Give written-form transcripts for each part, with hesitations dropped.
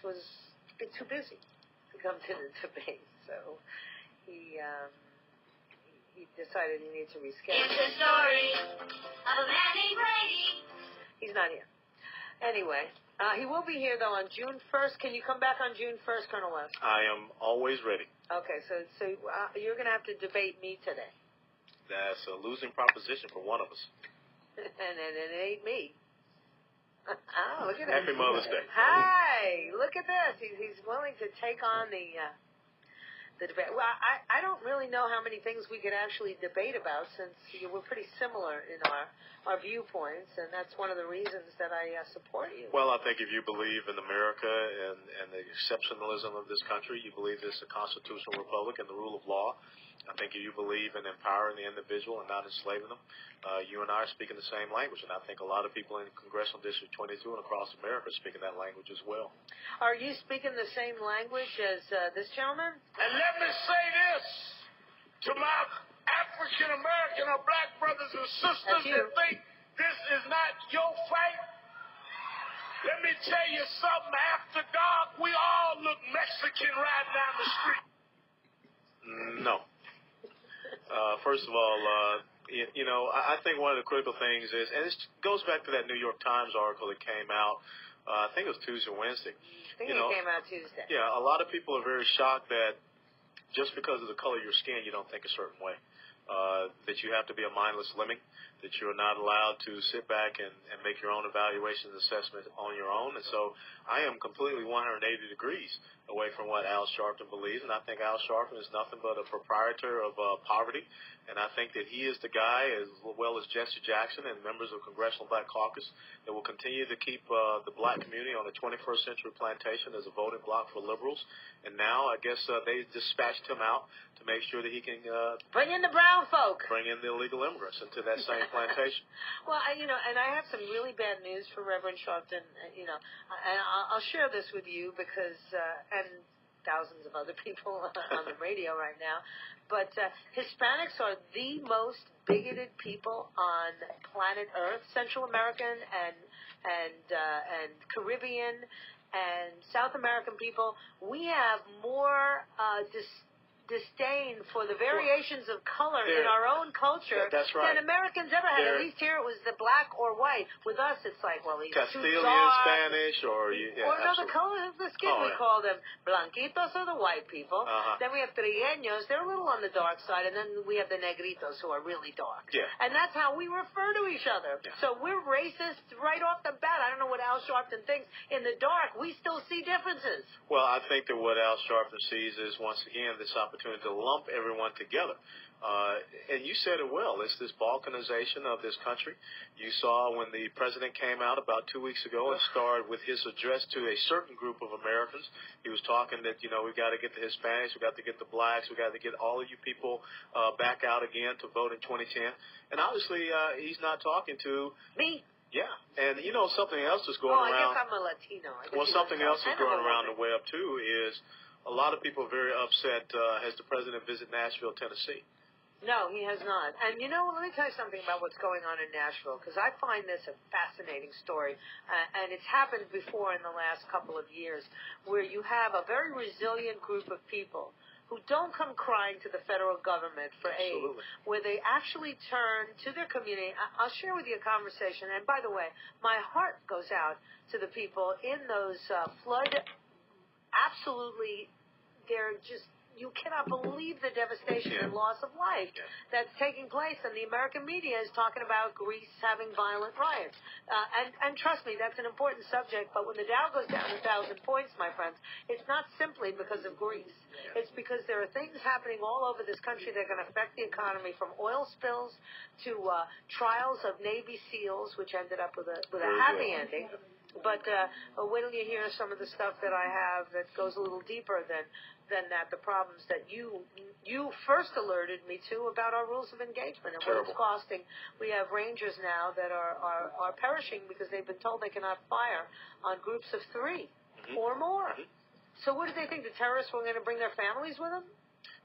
was too busy to come to the debate, so he decided he needed to reschedule. It's the story of a man named Brady. He's not here. Anyway, he will be here, though, on June 1st. Can you come back on June 1st, Colonel West? I am always ready. Okay, so you're going to have to debate me today. That's a losing proposition for one of us. and it ain't me. Oh, look at that. Happy Mother's Day. Hi, look at this. He's willing to take on the debate. Well, I don't really know how many things we could actually debate about since we're pretty similar in our viewpoints, and that's one of the reasons that I support you. Well, I think if you believe in America and the exceptionalism of this country, you believe it's a constitutional republic and the rule of law. I think if you believe in empowering the individual and not enslaving them, you and I are speaking the same language, and I think a lot of people in Congressional District 22 and across America are speaking that language as well. Are you speaking the same language as this gentleman? And let me say this to my African-American or black brothers and sisters that think this is not your fight. Let me tell you something. After dark, we all look Mexican riding down the street. No. First of all, I think one of the critical things is, and it goes back to that New York Times article that came out, I think it was Tuesday or Wednesday. I think it came out Tuesday. Yeah, a lot of people are very shocked that just because of the color of your skin, you don't think a certain way. That you have to be a mindless lemming, that you're not allowed to sit back and make your own evaluations and assessments on your own. And so I am completely 180 degrees away from what Al Sharpton believes, and I think Al Sharpton is nothing but a proprietor of poverty, and I think that he is the guy, as well as Jesse Jackson and members of Congressional Black Caucus, that will continue to keep the black community on the 21st century plantation as a voting bloc for liberals. And now I guess they dispatched him out to make sure that he can bring in the brown folk, bring in the illegal immigrants into that same plantation. Well, and I have some really bad news for Reverend Sharpton. And I'll share this with you because and thousands of other people on the radio right now. But Hispanics are the most bigoted people on planet Earth. Central American and Caribbean and South American people, we have more disdain for the variations of color in our own culture than Americans ever had. At least here it was the black or white. With us, it's like, well, he's Castilian, too dark. Spanish, or the color of the skin. We call them blanquitos, or the white people. Then we have trigueños. They're a little on the dark side, and then we have the negritos, who are really dark. Yeah. And that's how we refer to each other. Yeah. So we're racist right off the bat. I don't know what Al Sharpton thinks. In the dark, we still see differences. Well, I think that what Al Sharpton sees is, once again, this opportunity to lump everyone together. And you said it well. It's this balkanization of this country. You saw when the president came out about 2 weeks ago and started with his address to a certain group of Americans. He was talking that, we've got to get the Hispanics, we've got to get the blacks, we've got to get all of you people back out again to vote in 2010. And obviously, he's not talking to me. Yeah, and something else is going around. I guess I'm a Latino. Well, something else is going around the web, too, is a lot of people are very upset. Has the president visited Nashville, Tennessee? No, he has not. And, let me tell you something about what's going on in Nashville, because I find this a fascinating story. And it's happened before in the last couple of years, where you have a very resilient group of people who don't come crying to the federal government for aid, where they actually turn to their community. I'll share with you a conversation. And, by the way, my heart goes out to the people in those flood. Absolutely, you cannot believe the devastation and loss of life that's taking place. And the American media is talking about Greece having violent riots. And trust me, that's an important subject. But when the Dow goes down 1,000 points, my friends, it's not simply because of Greece. It's because there are things happening all over this country that are going to affect the economy, from oil spills to trials of Navy SEALs, which ended up with a happy ending. But wait till you hear some of the stuff that I have that goes a little deeper than that, the problems that you first alerted me to about our rules of engagement and what it's costing. We have Rangers now that are perishing because they've been told they cannot fire on groups of 3 or more. So what did they think? The terrorists were going to bring their families with them?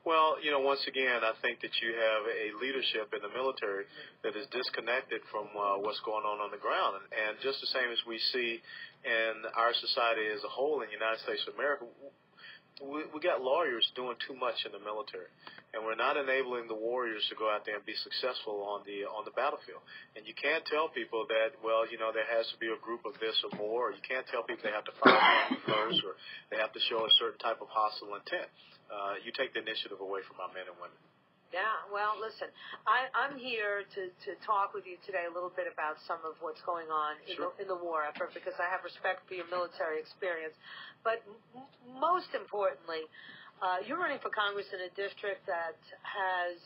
Well, once again, I think that you have a leadership in the military that is disconnected from what's going on the ground. And just the same as we see in our society as a whole in the United States of America, we got lawyers doing too much in the military, and we're not enabling the warriors to go out there and be successful on the battlefield. And you can't tell people that, well, there has to be a group of this or more, or you can't tell people they have to fire one first, or they have to show a certain type of hostile intent. You take the initiative away from our men and women. Yeah, well, listen, I'm here to talk with you today a little bit about some of what's going on in the war effort, because I have respect for your military experience. But most importantly, you're running for Congress in a district that has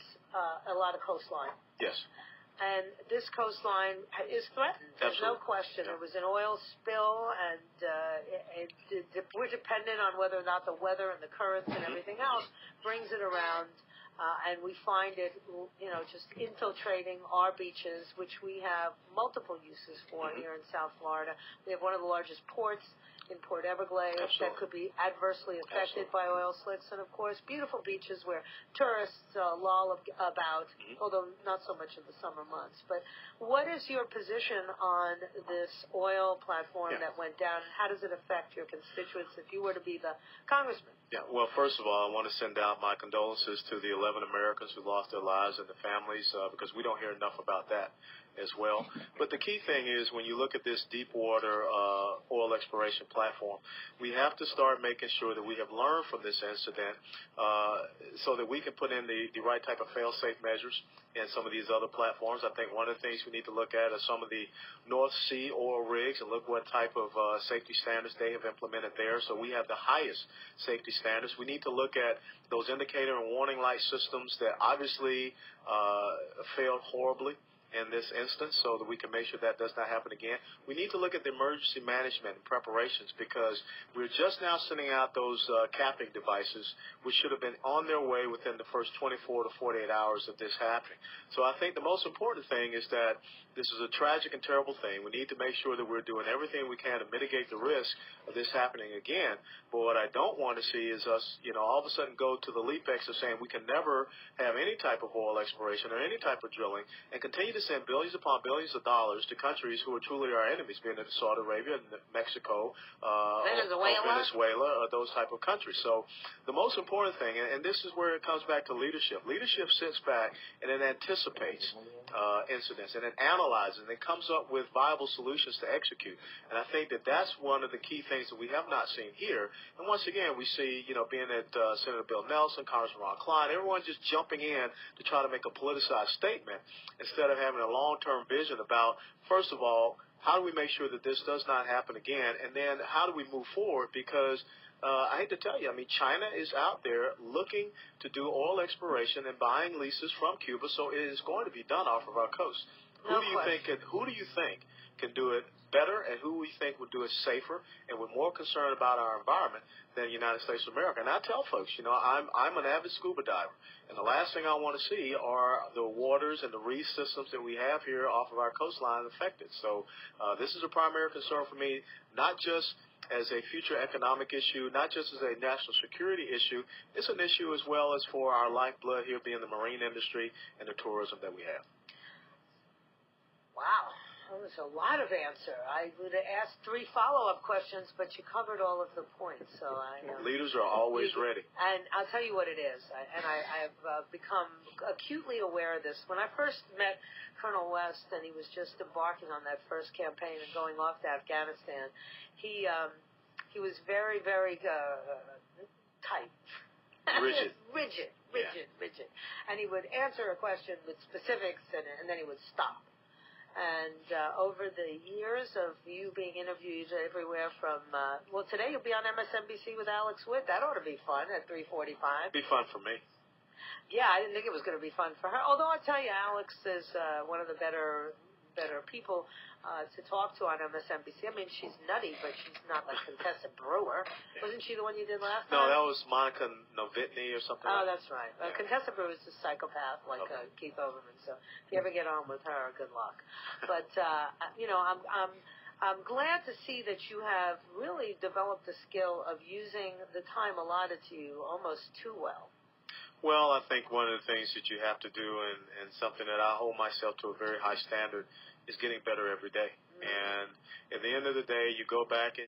a lot of coastline. Yes. And this coastline is threatened. There's no question. There was an oil spill, and we're dependent on whether or not the weather and the currents and everything else brings it around. And we find it, just infiltrating our beaches, which we have multiple uses for here in South Florida. We have one of the largest ports in Port Everglades that could be adversely affected by oil slicks, and of course beautiful beaches where tourists loll about, although not so much in the summer months. But what is your position on this oil platform that went down? How does it affect your constituents if you were to be the congressman? Yeah, well, first of all, I want to send out my condolences to the 11 Americans who lost their lives and the families, because we don't hear enough about that as well. But the key thing is, when you look at this deep water oil exploration platform, we have to start making sure that we have learned from this incident so that we can put in the right type of fail-safe measures in some of these other platforms. I think one of the things we need to look at are some of the North Sea oil rigs and look what type of safety standards they have implemented there, so we have the highest safety standards. We need to look at those indicator and warning light systems that obviously failed horribly in this instance, so that we can make sure that does not happen again. We need to look at the emergency management and preparations, because we're just now sending out those capping devices, which should have been on their way within the first 24 to 48 hours of this happening. So I think the most important thing is that this is a tragic and terrible thing. We need to make sure that we're doing everything we can to mitigate the risk of this happening again. But what I don't want to see is us, all of a sudden go to the leapex of saying we can never have any type of oil exploration or any type of drilling, and continue to send billions upon billions of dollars to countries who are truly our enemies, being it Saudi Arabia, Mexico, Venezuela, those type of countries. So the most important thing, and this is where it comes back to leadership. Leadership sits back and it anticipates incidents, and it analyzes, and it comes up with viable solutions to execute. And I think that that's one of the key things that we have not seen here. And once again, we see, being at Senator Bill Nelson, Congressman Ron Klein, everyone just jumping in to try to make a politicized statement instead of having a long-term vision about, first of all, how do we make sure that this does not happen again, and then how do we move forward? Because I hate to tell you, China is out there looking to do oil exploration and buying leases from Cuba, so it is going to be done off of our coast. Who do you think can do it better, and who we think would do it safer and with more concern about our environment than the United States of America? And I tell folks, I'm an avid scuba diver, and the last thing I want to see are the waters and the reef systems that we have here off of our coastline affected. So this is a primary concern for me, not just as a future economic issue, not just as a national security issue. It's an issue as well as for our lifeblood here, being the marine industry and the tourism that we have. Wow. That was a lot of answer. I would have asked 3 follow-up questions, but you covered all of the points. So leaders are always ready. And I'll tell you what it is, I have become acutely aware of this. When I first met Colonel West, and he was just embarking on that first campaign and going off to Afghanistan, he was very, very tight. Rigid. Rigid. And he would answer a question with specifics, and then he would stop. And over the years of you being interviewed everywhere from, today you'll be on MSNBC with Alex Witt. That ought to be fun at 3:45. Be fun for me. Yeah, I didn't think it was going to be fun for her. Although I tell you, Alex is one of the better people to talk to on MSNBC. She's nutty, but she's not like Contessa Brewer. Wasn't she the one you did last time? No, that was Monica Novotny or something. Oh, that's right. Contessa Brewer is a psychopath like Keith Olbermann. So if you ever get on with her, good luck. But I'm glad to see that you have really developed the skill of using the time allotted to you almost too well. Well, I think one of the things that you have to do, and something that I hold myself to a very high standard, is getting better every day. And at the end of the day, you go back and